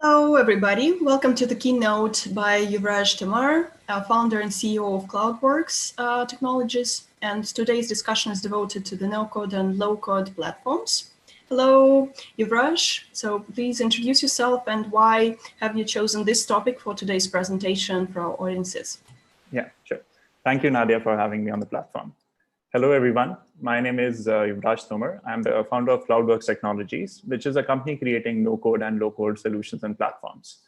Hello, everybody. Welcome to the Keynote by Yuvraj Tomar, founder and CEO of CloudWorx Technologies. And today's discussion is devoted to the NoCode and LowCode platforms. Hello, Yuvraj. So please introduce yourself and why have you chosen this topic for today's presentation for our audiences? Yeah, sure. Thank you, Nadia, for having me on the platform. Hello, everyone. My name is Yuvraj Tomar. I'm the founder of CloudWorx Technologies, which is a company creating no-code and low-code solutions and platforms.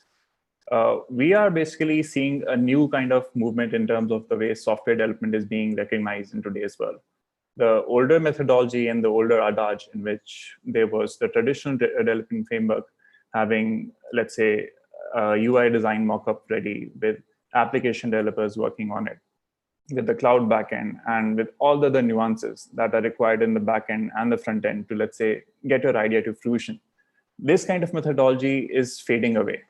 We are basically seeing a new kind of movement in terms of the way software development is being recognized in today's world. The older methodology and the older adage in which there was the traditional development framework having, let's say, a UI design mockup ready with application developers working on it, with the cloud backend and with all the other nuances that are required in the backend and the front end to, let's say, get your idea to fruition. This kind of methodology is fading away.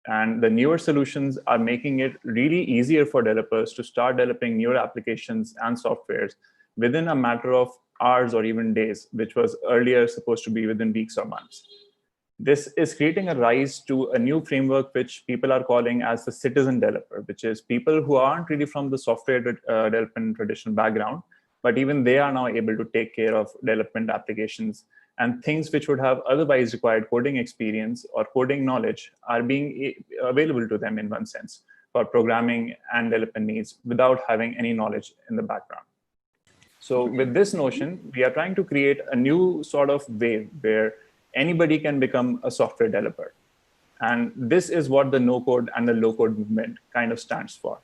And the newer solutions are making it really easier for developers to start developing newer applications and softwares within a matter of hours or even days, which was earlier supposed to be within weeks or months. This is creating a rise to a new framework, which people are calling as the citizen developer, which is people who aren't really from the software development traditional background, but even they are now able to take care of development applications, and things which would have otherwise required coding experience or coding knowledge are being available to them in one sense for programming and development needs without having any knowledge in the background. So with this notion, we are trying to create a new sort of way where anybody can become a software developer. And this is what the no-code and the low-code movement kind of stands for.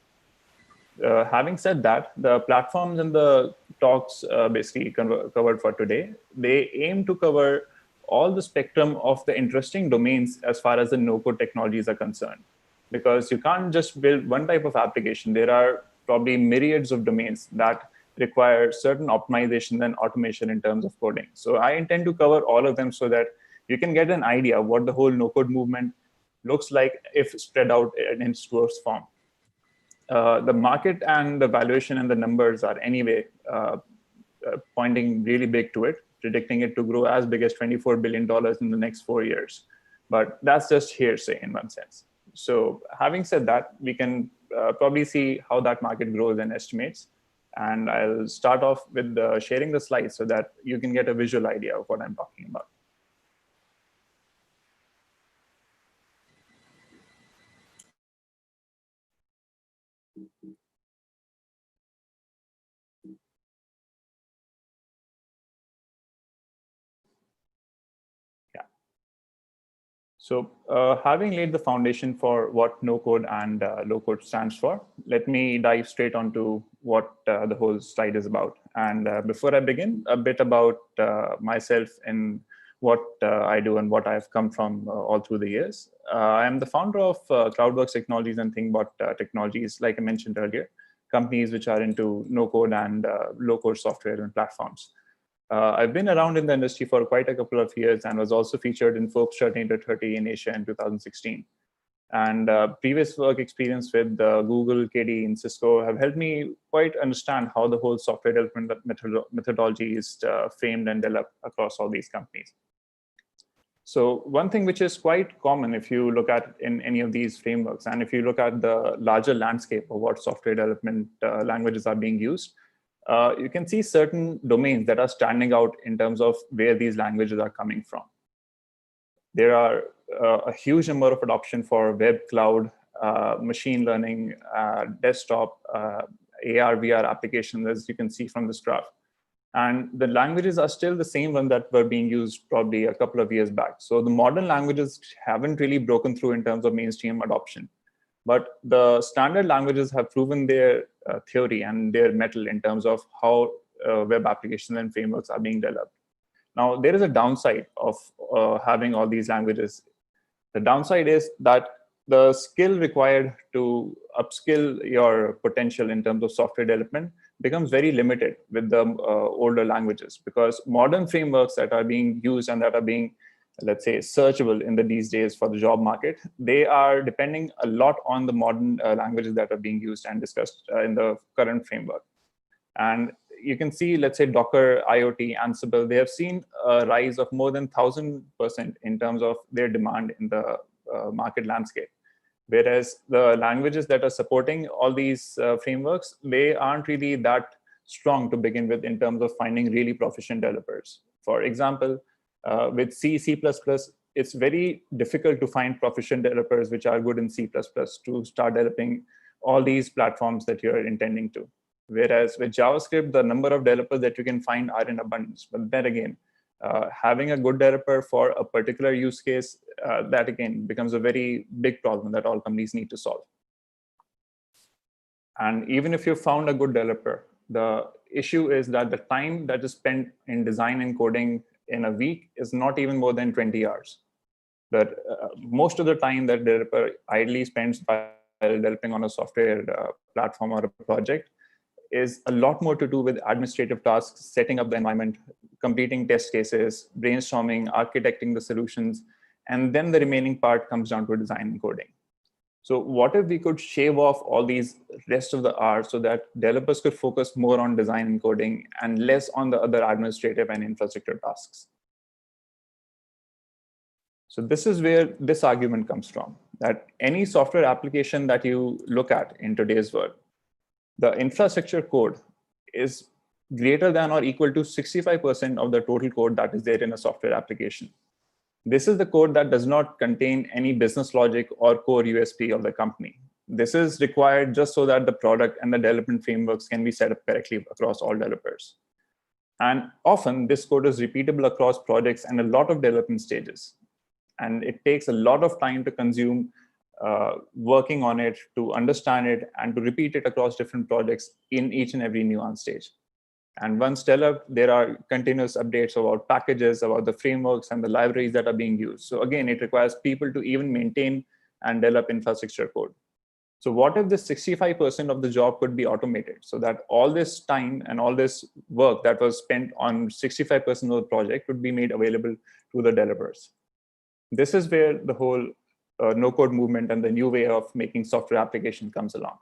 Having said that, the platforms and the talks basically covered for today, they aim to cover all the spectrum of the interesting domains as far as the no-code technologies are concerned. Because you can't just build one type of application. There are probably myriads of domains that require certain optimization and automation in terms of coding. So I intend to cover all of them so that you can get an idea of what the whole no-code movement looks like if spread out in its truest form. The market and the valuation and the numbers are anyway pointing really big to it, predicting it to grow as big as $24 billion in the next 4 years. But that's just hearsay in one sense. So having said that, we can probably see how that market grows and estimates. And I'll start off with sharing the slides so that you can get a visual idea of what I'm talking about. So having laid the foundation for what no-code and low-code stands for, let me dive straight onto what the whole slide is about. And before I begin, a bit about myself and what I do and what I've come from all through the years. I'm the founder of CloudWorx Technologies and ThinkBot Technologies, like I mentioned earlier, companies which are into no-code and low-code software and platforms. I've been around in the industry for quite a couple of years and was also featured in Forbes 30 Under 30 in Asia in 2016. And previous work experience with Google, KD, and Cisco have helped me quite understand how the whole software development methodology is framed and developed across all these companies. So one thing which is quite common if you look at in any of these frameworks, and if you look at the larger landscape of what software development languages are being used, you can see certain domains that are standing out in terms of where these languages are coming from. There are a huge number of adoption for web, cloud, machine learning, desktop, AR, VR applications, as you can see from this graph. And the languages are still the same one that were being used probably a couple of years back. So the modern languages haven't really broken through in terms of mainstream adoption. But the standard languages have proven their theory and their mettle in terms of how web applications and frameworks are being developed. Now, there is a downside of having all these languages. The downside is that the skill required to upskill your potential in terms of software development becomes very limited with the older languages, because modern frameworks that are being used and that are being, let's say, searchable in these days for the job market, they are depending a lot on the modern languages that are being used and discussed in the current framework. And you can see, let's say, Docker, IoT, Ansible, they have seen a rise of more than 1,000% in terms of their demand in the market landscape. Whereas the languages that are supporting all these frameworks, they aren't really that strong to begin with in terms of finding really proficient developers. For example, with C, C++, it's very difficult to find proficient developers which are good in C++ to start developing all these platforms that you're intending to. Whereas with JavaScript, the number of developers that you can find are in abundance. But then again, having a good developer for a particular use case, that again becomes a very big problem that all companies need to solve. And even if you found a good developer, the issue is that the time that is spent in design and coding in a week is not even more than 20 hours. That most of the time that developer idly spends by developing on a software platform or a project is a lot more to do with administrative tasks, setting up the environment, completing test cases, brainstorming, architecting the solutions, and then the remaining part comes down to design and coding. So what if we could shave off all these rest of the hours so that developers could focus more on design and coding and less on the other administrative and infrastructure tasks? So this is where this argument comes from, that any software application that you look at in today's world, the infrastructure code is greater than or equal to 65% of the total code that is there in a software application. This is the code that does not contain any business logic or core USP of the company. This is required just so that the product and the development frameworks can be set up correctly across all developers. And often this code is repeatable across projects and a lot of development stages. And it takes a lot of time to consume working on it, to understand it, and to repeat it across different projects in each and every nuance stage. And once developed, there are continuous updates about packages, about the frameworks and the libraries that are being used. So again, it requires people to even maintain and develop infrastructure code. So what if this 65% of the job could be automated so that all this time and all this work that was spent on 65% of the project would be made available to the developers? This is where the whole no-code movement and the new way of making software application comes along.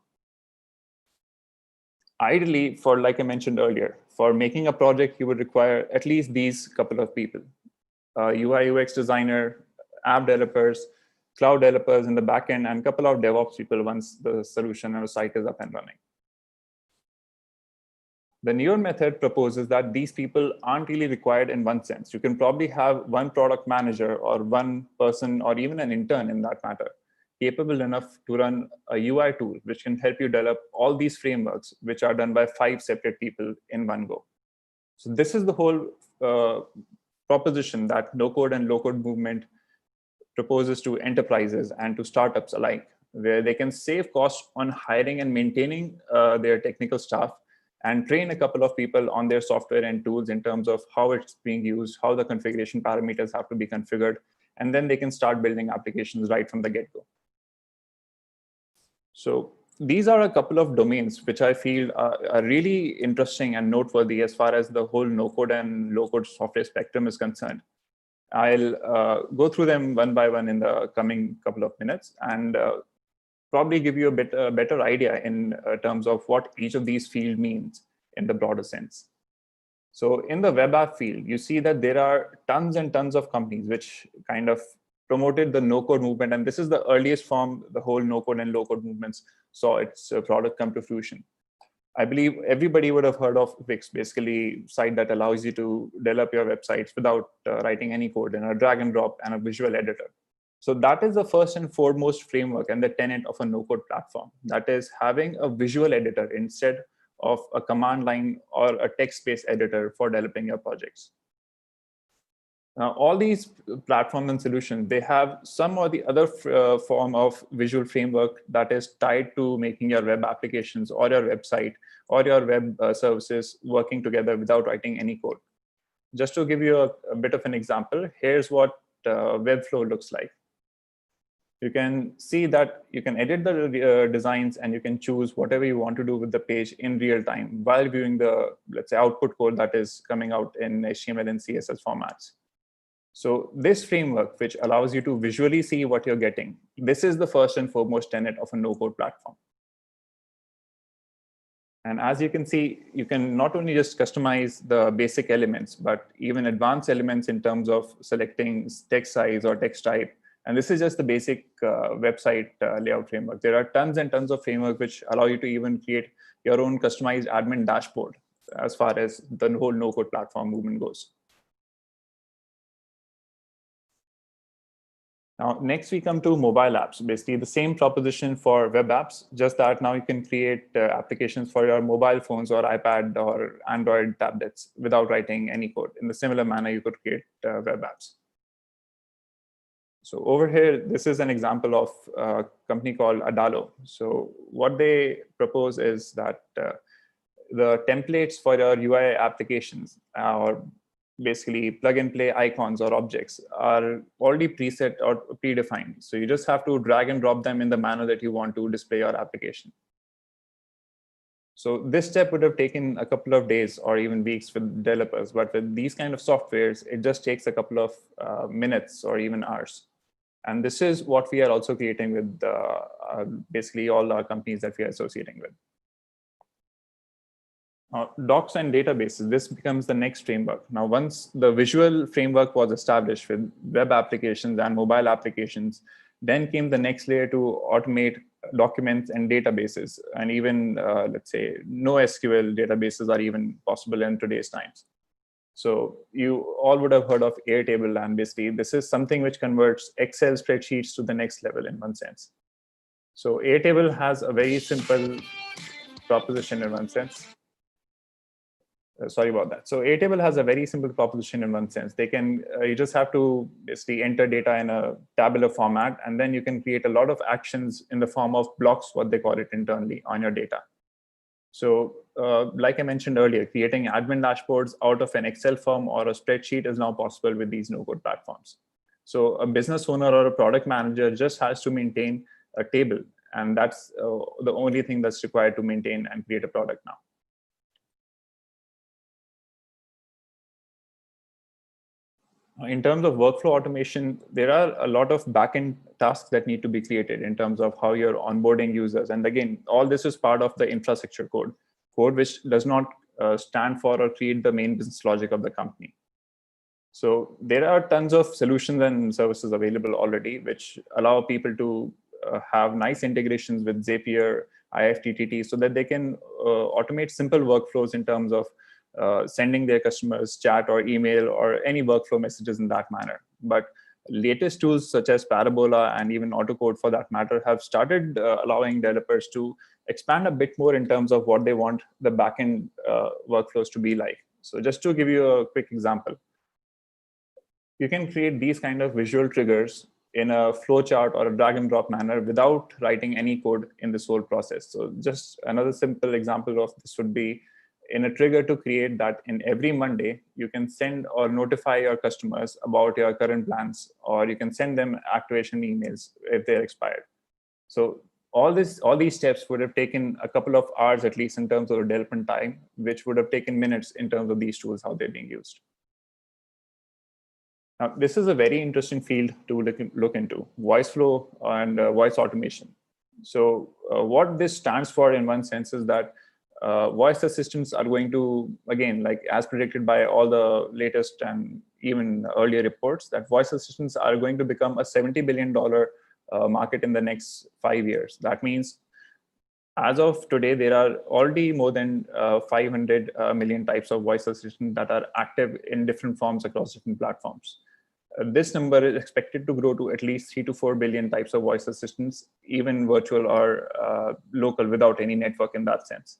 Ideally, for like I mentioned earlier, for making a project, you would require at least these couple of people: UI UX designer, app developers, cloud developers in the backend, and a couple of DevOps people once the solution or the site is up and running. The newer method proposes that these people aren't really required in one sense. You can probably have one product manager or one person or even an intern in that matter, capable enough to run a UI tool, which can help you develop all these frameworks, which are done by 5 separate people in one go. So this is the whole proposition that no-code and low-code movement proposes to enterprises and to startups alike, where they can save costs on hiring and maintaining their technical staff and train a couple of people on their software and tools in terms of how it's being used, how the configuration parameters have to be configured, and then they can start building applications right from the get-go. So these are a couple of domains which I feel are really interesting and noteworthy as far as the whole no-code and low-code software spectrum is concerned. I'll go through them one by one in the coming couple of minutes and probably give you a better idea in terms of what each of these fields means in the broader sense. So in the web app field, you see that there are tons and tons of companies which kind of promoted the no-code movement. And this is the earliest form the whole no-code and low-code movements saw its product come to fruition. I believe everybody would have heard of Wix, basically a site that allows you to develop your websites without writing any code in a drag and drop and a visual editor. So that is the first and foremost framework and the tenet of a no-code platform. That is having a visual editor instead of a command line or a text-based editor for developing your projects. Now, all these platforms and solutions, they have some or the other form of visual framework that is tied to making your web applications or your website or your web services working together without writing any code. Just to give you a bit of an example, here's what Webflow looks like. You can see that you can edit the designs and you can choose whatever you want to do with the page in real time while viewing the, let's say, output code that is coming out in HTML and CSS formats. So this framework, which allows you to visually see what you're getting, this is the first and foremost tenet of a no-code platform. And as you can see, you can not only just customize the basic elements, but even advanced elements in terms of selecting text size or text type, And this is just the basic website layout framework. There are tons and tons of frameworks which allow you to even create your own customized admin dashboard as far as the whole no-code platform movement goes. Now, next we come to mobile apps, basically the same proposition for web apps, just that now you can create applications for your mobile phones or iPad or Android tablets without writing any code. In the similar manner, you could create web apps. So over here, this is an example of a company called Adalo. So what they propose is that the templates for your UI applications or basically plug and play icons or objects are already preset or predefined. So you just have to drag and drop them in the manner that you want to display your application. So this step would have taken a couple of days or even weeks for developers, but with these kind of softwares, it just takes a couple of minutes or even hours. And this is what we are also creating with basically all our companies that we are associating with. Docs and databases, this becomes the next framework. Now, once the visual framework was established with web applications and mobile applications, then came the next layer to automate documents and databases. And even, let's say, NoSQL databases are even possible in today's times. So you all would have heard of Airtable, and basically this is something which converts Excel spreadsheets to the next level in one sense. So Airtable has a very simple proposition in one sense. Sorry about that. So Airtable has a very simple proposition in one sense. They can, you just have to basically enter data in a tabular format, and then you can create a lot of actions in the form of blocks, what they call it internally, on your data. So like I mentioned earlier, creating admin dashboards out of an Excel form or a spreadsheet is now possible with these no-code platforms. So a business owner or a product manager just has to maintain a table, and that's the only thing that's required to maintain and create a product now. In terms of workflow automation, there are a lot of backend tasks that need to be created in terms of how you're onboarding users. And again, all this is part of the infrastructure code which does not stand for or create the main business logic of the company. So there are tons of solutions and services available already, which allow people to have nice integrations with Zapier, IFTTT, so that they can automate simple workflows in terms of sending their customers chat or email or any workflow messages in that manner. But latest tools such as Parabola and even AutoCode for that matter have started allowing developers to expand a bit more in terms of what they want the backend workflows to be like. So just to give you a quick example, you can create these kind of visual triggers in a flowchart or a drag and drop manner without writing any code in this whole process. So just another simple example of this would be in a trigger to create that in every Monday, you can send or notify your customers about your current plans, or you can send them activation emails if they're expired. So all these steps would have taken a couple of hours, at least in terms of development time, which would have taken minutes in terms of these tools, how they're being used. Now, this is a very interesting field to look into, voice flow and voice automation. So what this stands for in one sense is that voice assistants are going to, again, like as predicted by all the latest and even earlier reports, that voice assistants are going to become a $70 billion market in the next 5 years. That means as of today, there are already more than 500 million types of voice assistants that are active in different forms across different platforms. This number is expected to grow to at least 3 to 4 billion types of voice assistants, even virtual or local, without any network in that sense.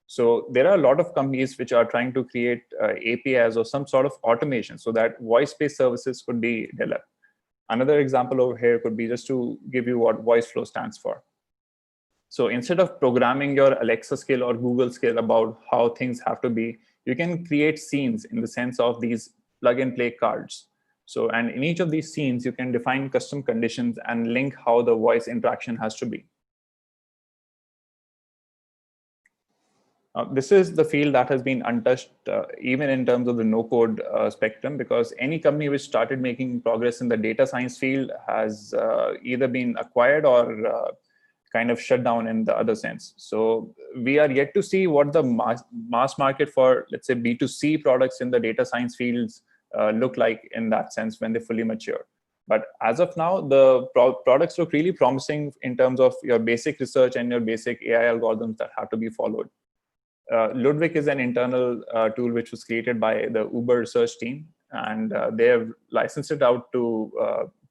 So there are a lot of companies which are trying to create APIs or some sort of automation so that voice-based services could be developed. Another example over here could be just to give you what voice flow stands for. So instead of programming your Alexa skill or Google skill about how things have to be, you can create scenes in the sense of these plug and play cards. So, and in each of these scenes, you can define custom conditions and link how the voice interaction has to be. This is the field that has been untouched, even in terms of the no-code spectrum, because any company which started making progress in the data science field has either been acquired or kind of shut down in the other sense. So we are yet to see what the mass market for, let's say, B2C products in the data science fields look like in that sense when they fully mature. But as of now, the products look really promising in terms of your basic research and your basic AI algorithms that have to be followed. Ludwig is an internal tool which was created by the Uber research team, and they have licensed it out to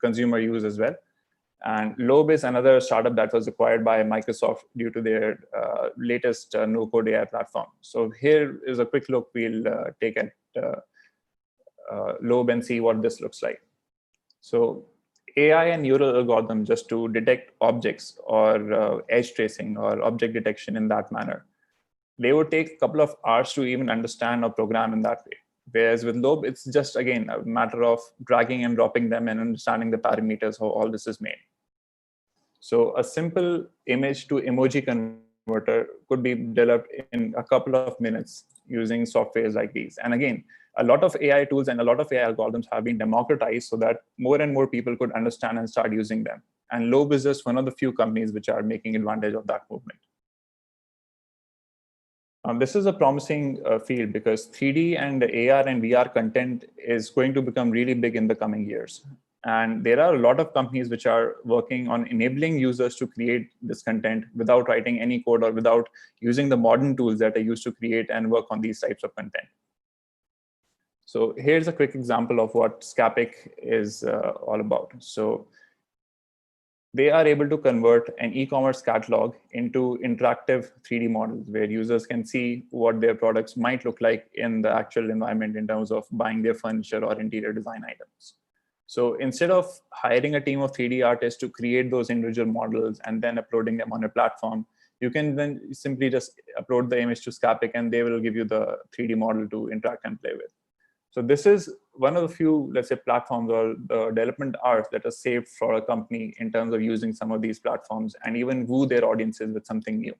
consumer use as well. And Lobe is another startup that was acquired by Microsoft due to their latest no-code AI platform. So here is a quick look. We'll take at Lobe and see what this looks like. So AI and neural algorithm just to detect objects or edge tracing or object detection in that manner. They would take a couple of hours to even understand or program in that way. Whereas with Lobe, it's just, again, a matter of dragging and dropping them and understanding the parameters, how all this is made. So a simple image to emoji converter could be developed in a couple of minutes using softwares like these. And again, a lot of AI tools and a lot of AI algorithms have been democratized so that more and more people could understand and start using them. And Lobe is just one of the few companies which are making advantage of that movement. This is a promising field because 3D and AR and VR content is going to become really big in the coming years. And there are a lot of companies which are working on enabling users to create this content without writing any code or without using the modern tools that are used to create and work on these types of content. So here's a quick example of what Scapic is all about. So they are able to convert an e-commerce catalog into interactive 3D models where users can see what their products might look like in the actual environment in terms of buying their furniture or interior design items. So instead of hiring a team of 3D artists to create those individual models and then uploading them on a platform, you can then simply just upload the image to Scapic and they will give you the 3D model to interact and play with. So this is one of the few, let's say, platforms or the development hours that are saved for a company in terms of using some of these platforms and even woo their audiences with something new.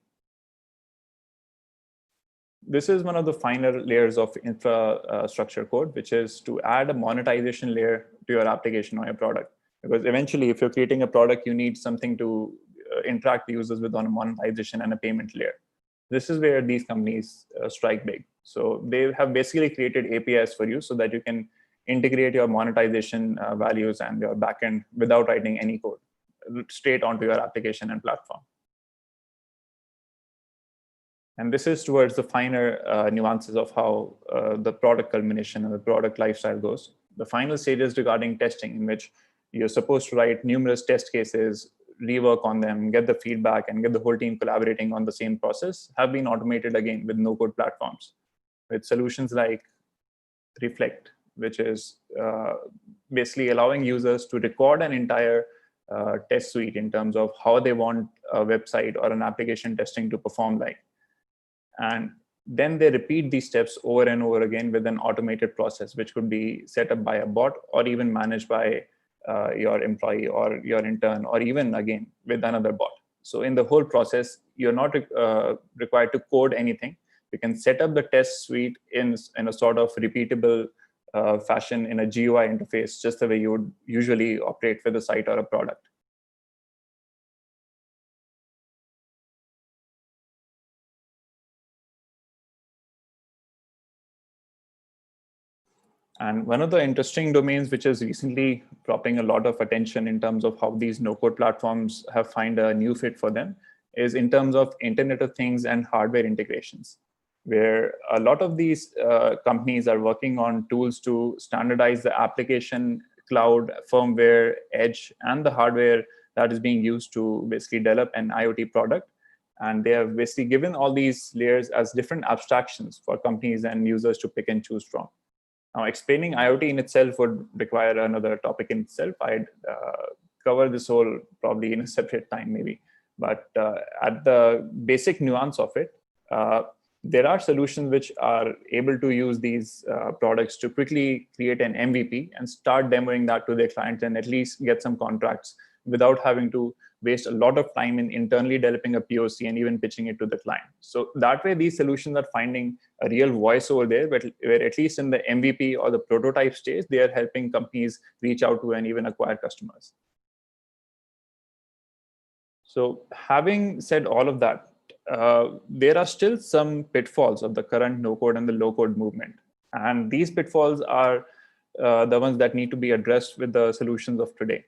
This is one of the finer layers of infrastructure code, which is to add a monetization layer to your application or your product. Because eventually, if you're creating a product, you need something to interact the users with on a monetization and a payment layer. This is where these companies strike big. So they have basically created APIs for you so that you can integrate your monetization values and your backend without writing any code straight onto your application and platform. And this is towards the finer nuances of how the product culmination and the product lifestyle goes. The final stages regarding testing, in which you're supposed to write numerous test cases, rework on them, get the feedback, and get the whole team collaborating on the same process, have been automated again with no-code platforms, with solutions like Reflect, which is basically allowing users to record an entire test suite in terms of how they want a website or an application testing to perform like. And then they repeat these steps over and over again with an automated process, which could be set up by a bot or even managed by your employee or your intern, or even again with another bot. So in the whole process, you're not required to code anything. You can set up the test suite in a sort of repeatable fashion in a GUI interface, just the way you would usually operate with a site or a product. And one of the interesting domains which is recently propping a lot of attention in terms of how these no-code platforms have found a new fit for them is in terms of Internet of Things and hardware integrations, where a lot of these companies are working on tools to standardize the application, cloud, firmware, edge, and the hardware that is being used to basically develop an IoT product. And they have basically given all these layers as different abstractions for companies and users to pick and choose from. Now, explaining IoT in itself would require another topic in itself. I'd cover this whole probably in a separate time, maybe. But at the basic nuance of it, there are solutions which are able to use these products to quickly create an MVP and start demoing that to their clients and at least get some contracts without having to waste a lot of time in internally developing a POC and even pitching it to the client. So that way, these solutions are finding a real voice over there, where at least in the MVP or the prototype stage, they are helping companies reach out to and even acquire customers. So having said all of that, there are still some pitfalls of the current no-code and the low-code movement. And these pitfalls are the ones that need to be addressed with the solutions of today.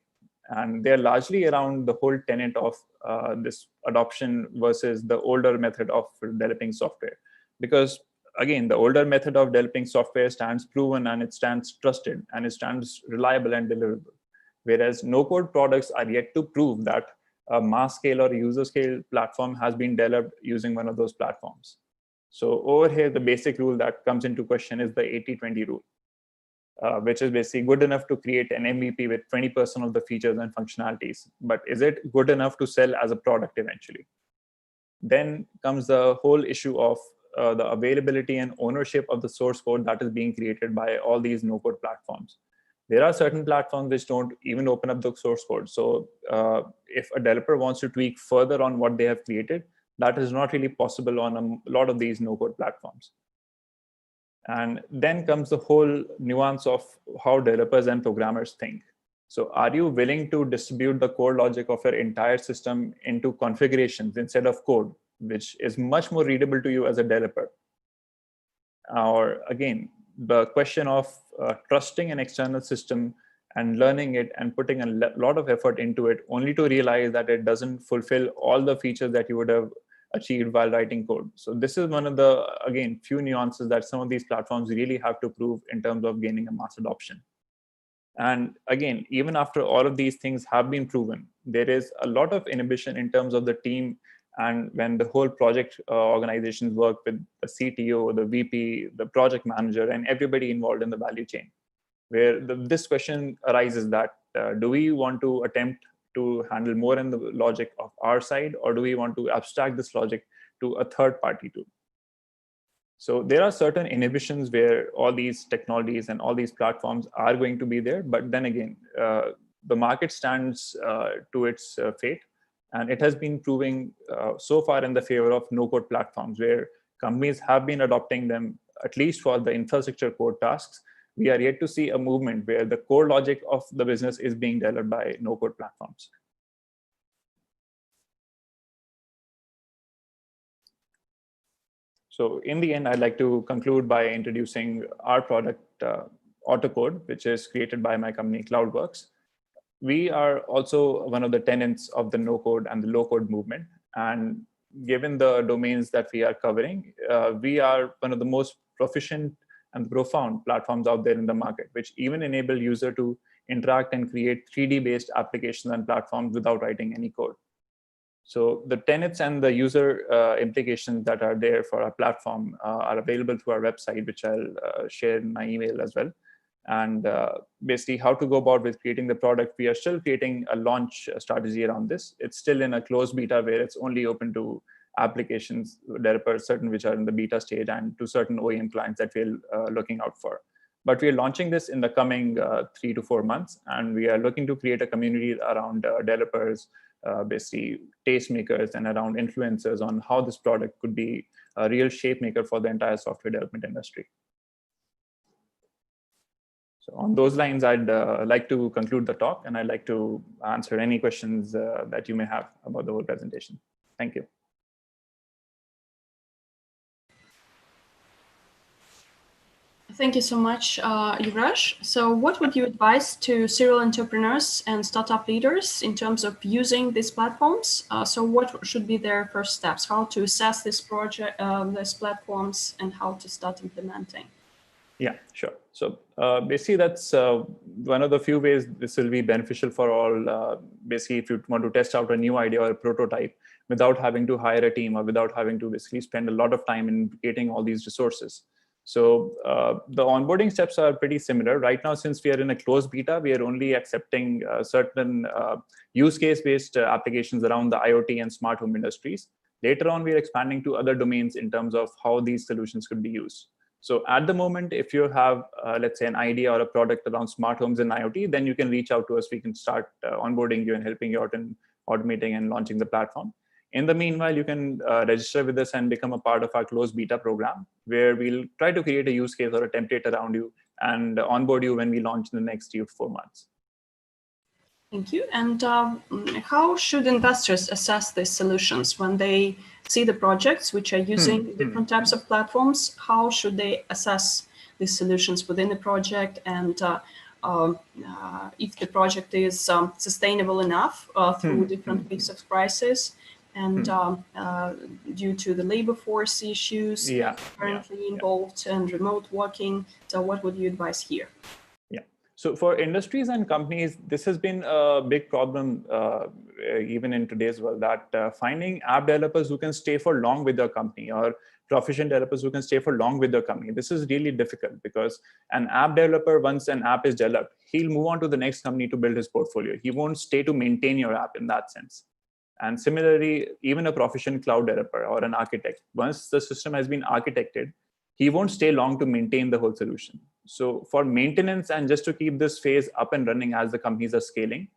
And they're largely around the whole tenet of this adoption versus the older method of developing software. Because again, the older method of developing software stands proven and it stands trusted and it stands reliable and deliverable. Whereas no-code products are yet to prove that a mass scale or user scale platform has been developed using one of those platforms. So over here, the basic rule that comes into question is the 80-20 rule, which is basically good enough to create an MVP with 20% of the features and functionalities. But is it good enough to sell as a product eventually? Then comes the whole issue of the availability and ownership of the source code that is being created by all these no-code platforms. There are certain platforms which don't even open up the source code. So if a developer wants to tweak further on what they have created, that is not really possible on a lot of these no-code platforms. And then comes the whole nuance of how developers and programmers think. So are you willing to distribute the core logic of your entire system into configurations instead of code, which is much more readable to you as a developer? Or again, the question of trusting an external system and learning it and putting a lot of effort into it only to realize that it doesn't fulfill all the features that you would have achieved while writing code. So this is one of the, again, few nuances that some of these platforms really have to prove in terms of gaining a mass adoption. And again, even after all of these things have been proven, there is a lot of inhibition in terms of the team. And when the whole project organizations work with the CTO, the VP, the project manager, and everybody involved in the value chain, where this question arises that do we want to attempt to handle more in the logic of our side, or do we want to abstract this logic to a third party too? So there are certain inhibitions where all these technologies and all these platforms are going to be there. But then again, the market stands to its fate. And it has been proving so far in the favor of no-code platforms, where companies have been adopting them, at least for the infrastructure code tasks. We are yet to see a movement where the core logic of the business is being developed by no-code platforms. So in the end, I'd like to conclude by introducing our product, AutoCode, which is created by my company, CloudWorx. We are also one of the tenants of the no-code and the low-code movement. And given the domains that we are covering, we are one of the most proficient and profound platforms out there in the market, which even enable user to interact and create 3D-based applications and platforms without writing any code. So the tenets and the user implications that are there for our platform are available through our website, which I'll share in my email as well. And basically how to go about with creating the product. We are still creating a launch strategy around this. It's still in a closed beta where it's only open to applications, developers, certain which are in the beta stage, and to certain OEM clients that we're looking out for. But we are launching this in the coming 3 to 4 months. And we are looking to create a community around developers, basically tastemakers, and around influencers on how this product could be a real shape maker for the entire software development industry. So on those lines, I'd like to conclude the talk, and I'd like to answer any questions that you may have about the whole presentation. Thank you. Thank you so much, Yuvraj. So what would you advise to serial entrepreneurs and startup leaders in terms of using these platforms? So what should be their first steps? How to assess this project, these platforms, and how to start implementing? Yeah, sure. So basically, that's one of the few ways this will be beneficial for all. Basically, if you want to test out a new idea or a prototype without having to hire a team or without having to basically spend a lot of time in getting all these resources. So the onboarding steps are pretty similar. Right now, since we are in a closed beta, we are only accepting certain use case-based applications around the IoT and smart home industries. Later on, we are expanding to other domains in terms of how these solutions could be used. So at the moment, if you have, let's say, an idea or a product around smart homes and IoT, then you can reach out to us. We can start onboarding you and helping you out in automating and launching the platform. In the meanwhile, you can register with us and become a part of our closed beta program, where we'll try to create a use case or a template around you and onboard you when we launch in the next 3 to 4 months. Thank you. And how should investors assess these solutions when they see the projects which are using different types of platforms? How should they assess these solutions within the project, and if the project is sustainable enough through different peaks of crisis, and due to the labor force issues currently involved and remote working. So what would you advise here? Yeah. So for industries and companies, this has been a big problem even in today's world, that finding app developers who can stay for long with their company, or proficient developers who can stay for long with their company. This is really difficult because an app developer, once an app is developed, he'll move on to the next company to build his portfolio. He won't stay to maintain your app in that sense. And similarly, even a proficient cloud developer or an architect, once the system has been architected, he won't stay long to maintain the whole solution. So for maintenance and just to keep this phase up and running as the companies are scaling,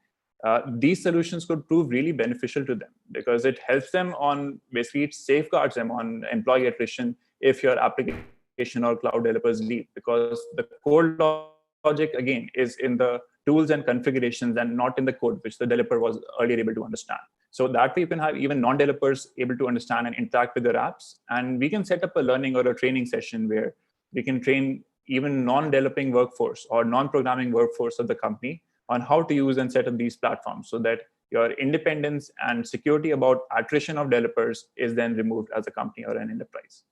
these solutions could prove really beneficial to them, because it helps them on, basically it safeguards them on employee attrition if your application or cloud developers leave, because the core logic again is in the tools and configurations and not in the code, which the developer was earlier able to understand. So that way you can have even non-developers able to understand and interact with their apps. And we can set up a learning or a training session where we can train even non-developing workforce or non-programming workforce of the company on how to use and set up these platforms, so that your independence and security about attrition of developers is then removed as a company or an enterprise.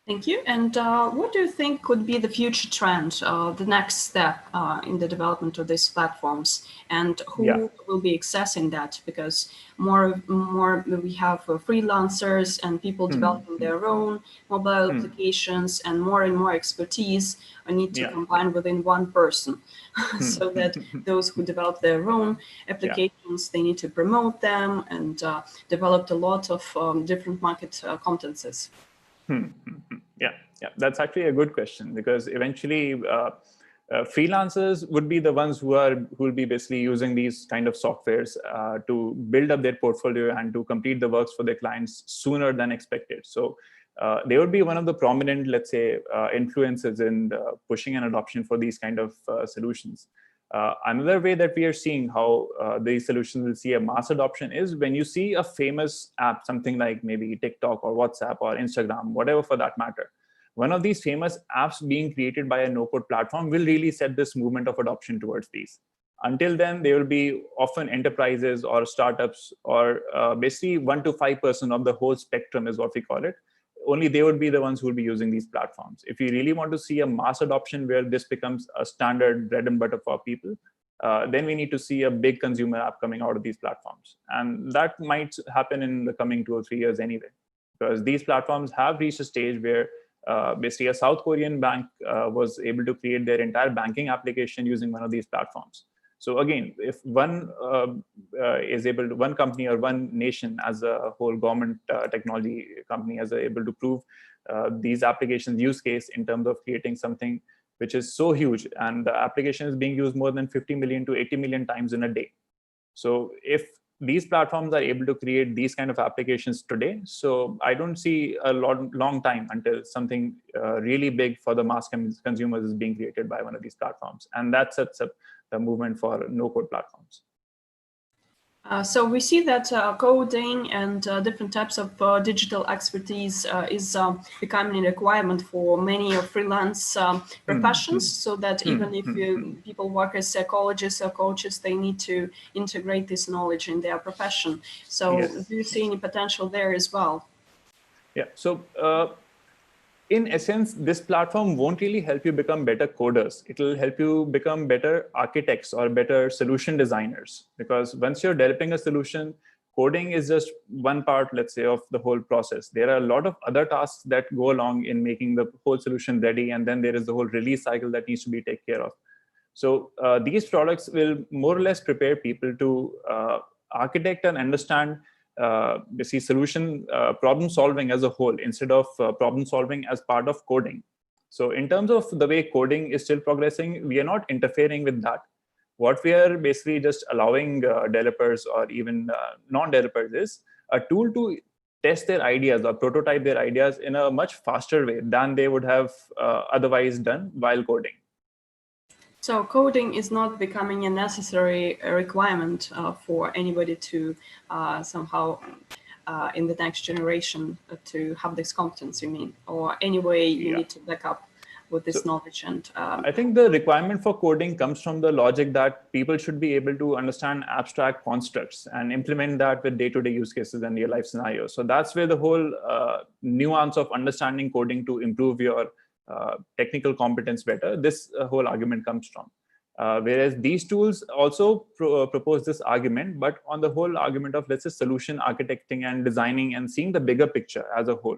Thank you. And what do you think could be the future trend, the next step in the development of these platforms, and who will be accessing that? Because more we have freelancers and people developing their own mobile applications, and more expertise need to combine within one person, so that those who develop their own applications, they need to promote them and develop a lot of different market competences. Yeah, that's actually a good question, because eventually freelancers would be the ones who will be basically using these kind of softwares to build up their portfolio and to complete the works for their clients sooner than expected. So they would be one of the prominent, let's say, influences in pushing an adoption for these kind of solutions. Another way that we are seeing how these solutions will see a mass adoption is when you see a famous app, something like maybe TikTok or WhatsApp or Instagram, whatever for that matter. One of these famous apps being created by a no-code platform will really set this movement of adoption towards these. Until then, there will be often enterprises or startups or basically 1 to 5% of the whole spectrum is what we call it. Only they would be the ones who will be using these platforms. If you really want to see a mass adoption where this becomes a standard bread and butter for people, then we need to see a big consumer app coming out of these platforms. And that might happen in the coming 2 or 3 years anyway, because these platforms have reached a stage where basically a South Korean bank was able to create their entire banking application using one of these platforms. So again, if one company or one nation as a whole government technology company is able to prove these applications use case in terms of creating something which is so huge, and the application is being used more than 50 million to 80 million times in a day. So if these platforms are able to create these kind of applications today, so I don't see a long time until something really big for the mass consumers is being created by one of these platforms. And that sets up the movement for no-code platforms. So we see that coding and different types of digital expertise is becoming a requirement for many freelance professions, so that even if people work as psychologists or coaches, they need to integrate this knowledge in their profession. So do you see any potential there as well? Yeah, so in essence, this platform won't really help you become better coders. It will help you become better architects or better solution designers. Because once you're developing a solution, coding is just one part, let's say, of the whole process. There are a lot of other tasks that go along in making the whole solution ready. And then there is the whole release cycle that needs to be taken care of. So these products will more or less prepare people to architect and understand basically solution problem solving as a whole, instead of problem solving as part of coding. So in terms of the way coding is still progressing, we are not interfering with that. What we are basically just allowing developers or even non-developers is a tool to test their ideas or prototype their ideas in a much faster way than they would have otherwise done while coding. So coding is not becoming a necessary requirement for anybody to somehow in the next generation to have this competence, you mean? Or anyway, you need to back up with this So, knowledge. And I think the requirement for coding comes from the logic that people should be able to understand abstract constructs and implement that with day-to-day use cases and real life scenarios. So that's where the whole nuance of understanding coding to improve your technical competence better, this whole argument comes from. Whereas these tools also propose this argument, but on the whole argument of, let's say, solution architecting and designing and seeing the bigger picture as a whole.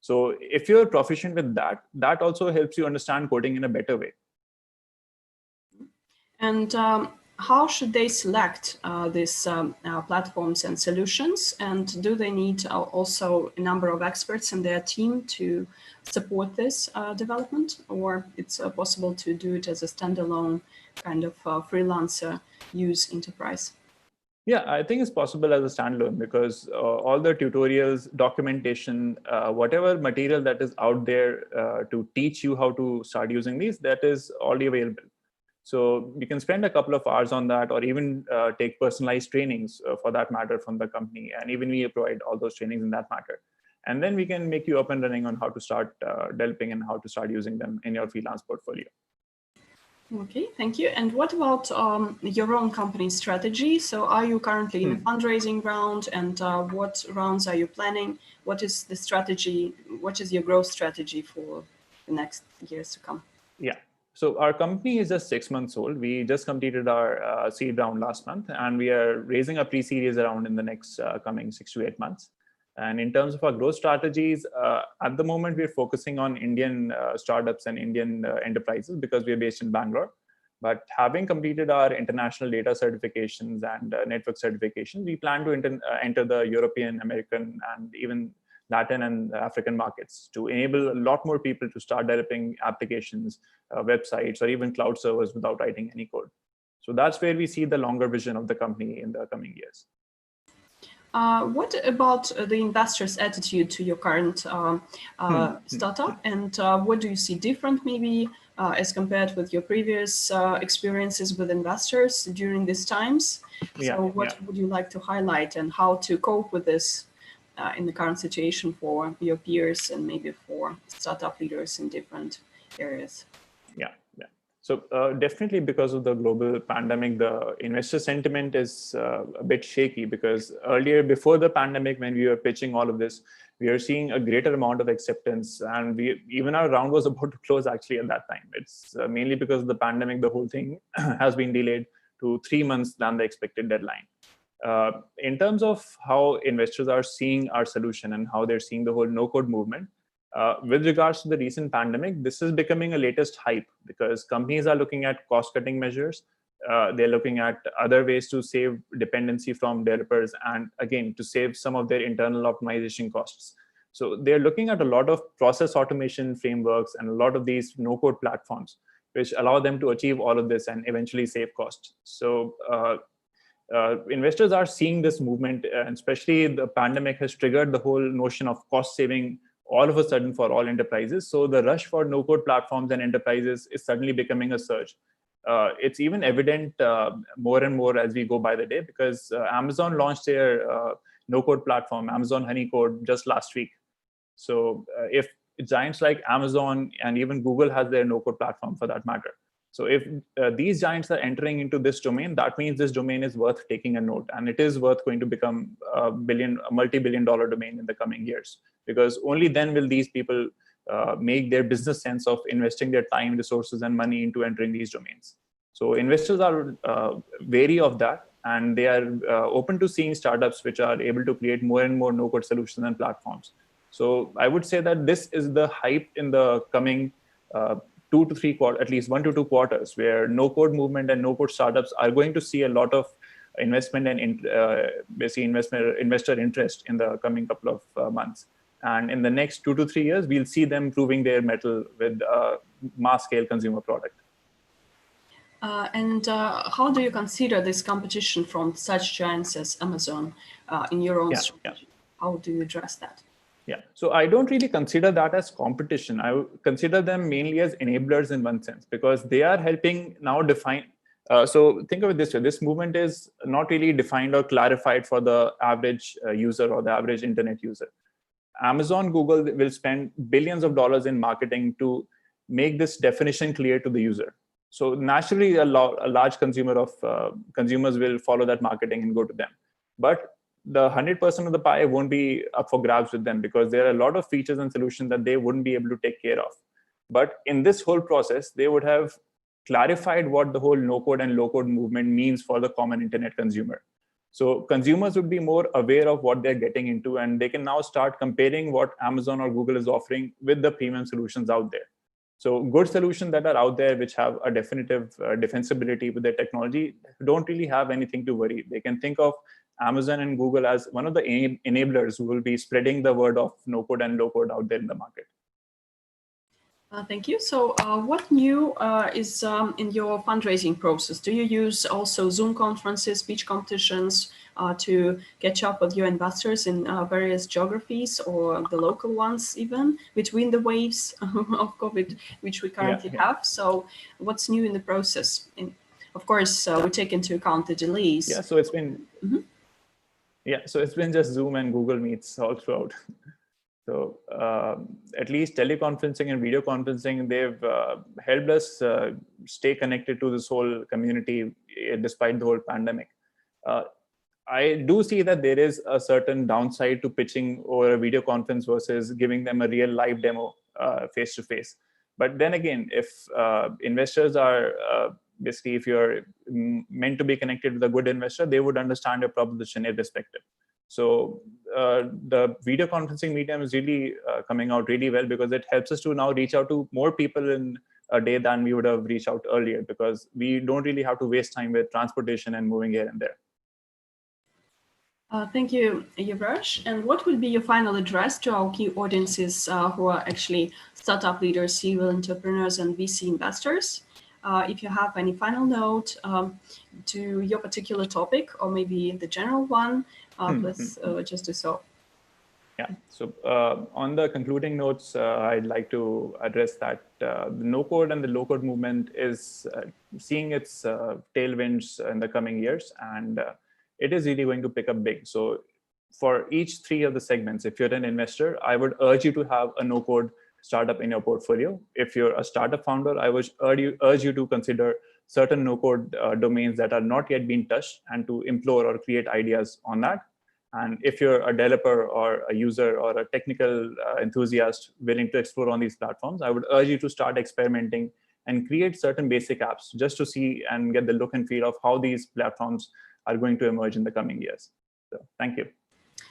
So if you're proficient with that, that also helps you understand coding in a better way. And how should they select these platforms and solutions? And do they need also a number of experts in their team to support this development? Or it's possible to do it as a standalone kind of freelancer use enterprise? Yeah, I think it's possible as a standalone because all the tutorials, documentation, whatever material that is out there to teach you how to start using these, that is already available. So you can spend a couple of hours on that, or even take personalized trainings for that matter from the company. And even we provide all those trainings in that matter. And then we can make you up and running on how to start developing and how to start using them in your freelance portfolio. Okay, thank you. And what about your own company strategy? So are you currently in a fundraising round, and what rounds are you planning? What is the strategy? What is your growth strategy for the next years to come? Yeah. So our company is just 6 months old. We just completed our seed round last month, and we are raising a pre-series round in the next coming 6 to 8 months. And in terms of our growth strategies, at the moment, we're focusing on Indian startups and Indian enterprises because we're based in Bangalore. But having completed our international data certifications and network certifications, we plan to enter the European, American, and even Latin and African markets to enable a lot more people to start developing applications, websites, or even cloud servers without writing any code. So that's where we see the longer vision of the company in the coming years. What about the investors' attitude to your current startup, and what do you see different maybe as compared with your previous experiences with investors during these times? So what would you like to highlight, and how to cope with this in the current situation for your peers and maybe for startup leaders in different areas? So definitely because of the global pandemic, the investor sentiment is a bit shaky, because earlier, before the pandemic, when we were pitching all of this, we are seeing a greater amount of acceptance, and even our round was about to close actually at that time. It's mainly because of the pandemic, the whole thing has been delayed to 3 months than the expected deadline. In terms of how investors are seeing our solution and how they're seeing the whole no-code movement, with regards to the recent pandemic, this is becoming a latest hype because companies are looking at cost-cutting measures. They're looking at other ways to save dependency from developers, and again, to save some of their internal optimization costs. So they're looking at a lot of process automation frameworks and a lot of these no-code platforms, which allow them to achieve all of this and eventually save costs. So investors are seeing this movement, and especially the pandemic has triggered the whole notion of cost saving all of a sudden for all enterprises. So the rush for no-code platforms and enterprises is suddenly becoming a surge. It's even evident more and more as we go by the day, because Amazon launched their no-code platform, Amazon Honeycode, just last week. So if giants like Amazon and even Google has their no-code platform for that matter. So if these giants are entering into this domain, that means this domain is worth taking a note, and it is worth going to become a multi-billion-dollar domain in the coming years, because only then will these people make their business sense of investing their time, resources, and money into entering these domains. So investors are wary of that, and they are open to seeing startups which are able to create more and more no-code solutions and platforms. So I would say that this is the hype in the coming 2 to 3 quarters, at least 1 to 2 quarters, where no-code movement and no-code startups are going to see a lot of investment and basically investor interest in the coming couple of months. And in the next 2 to 3 years, we'll see them proving their mettle with a mass-scale consumer product. And how do you consider this competition from such giants as Amazon in your own strategy? How do you address that? Yeah, so I don't really consider that as competition. I would consider them mainly as enablers in one sense, because they are helping now define. So think of it this way: this movement is not really defined or clarified for the average user or the average internet user. Amazon, Google will spend billions of dollars in marketing to make this definition clear to the user. So naturally, a large consumer of consumers will follow that marketing and go to them. But the 100% of the pie won't be up for grabs with them, because there are a lot of features and solutions that they wouldn't be able to take care of. But in this whole process, they would have clarified what the whole no-code and low-code movement means for the common internet consumer. So consumers would be more aware of what they're getting into, and they can now start comparing what Amazon or Google is offering with the premium solutions out there. So good solutions that are out there, which have a definitive defensibility with their technology, don't really have anything to worry. They can think of Amazon and Google as one of the enablers who will be spreading the word of no-code and low-code out there in the market. Thank you. So what new is in your fundraising process? Do you use also Zoom conferences, pitch competitions to catch up with your investors in various geographies, or the local ones even, between the waves of COVID, which we currently have? So what's new in the process? Of course, we take into account the delays. Yeah, so it's been so it's been just Zoom and Google Meets all throughout. So at least teleconferencing and video conferencing, they've helped us stay connected to this whole community despite the whole pandemic. I do see that there is a certain downside to pitching over a video conference versus giving them a real live demo face to face. But then again, if investors are basically, if you're meant to be connected with a good investor, they would understand your proposition irrespective. So the video conferencing medium is really coming out really well, because it helps us to now reach out to more people in a day than we would have reached out earlier, because we don't really have to waste time with transportation and moving here and there. Thank you, Yuvraj. And what would be your final address to our key audiences who are actually startup leaders, serial entrepreneurs, and VC investors? If you have any final note to your particular topic, or maybe the general one, please just do so. Yeah, so on the concluding notes, I'd like to address that the no-code and the low-code movement is seeing its tailwinds in the coming years, and it is really going to pick up big. So for each three of the segments, if you're an investor, I would urge you to have a no-code startup in your portfolio. If you're a startup founder, I would urge you to consider certain no-code domains that are not yet being touched, and to implore or create ideas on that. And if you're a developer or a user or a technical enthusiast willing to explore on these platforms, I would urge you to start experimenting and create certain basic apps just to see and get the look and feel of how these platforms are going to emerge in the coming years. So thank you.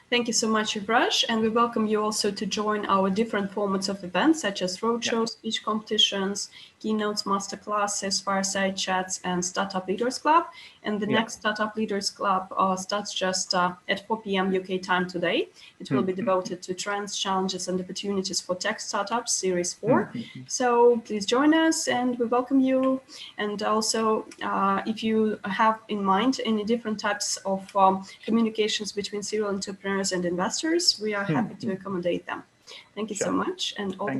Thank you so much, Yuvraj. And we welcome you also to join our different formats of events, such as roadshows, speech competitions, keynotes, masterclasses, fireside chats, and Startup Leaders Club. And the next Startup Leaders Club starts just at 4 p.m. UK time today. It will be devoted to trends, challenges, and opportunities for tech startups, Series 4. So please join us, and we welcome you. And also, if you have in mind any different types of communications between serial entrepreneurs and investors, we are happy to accommodate them. Thank you so much, and all the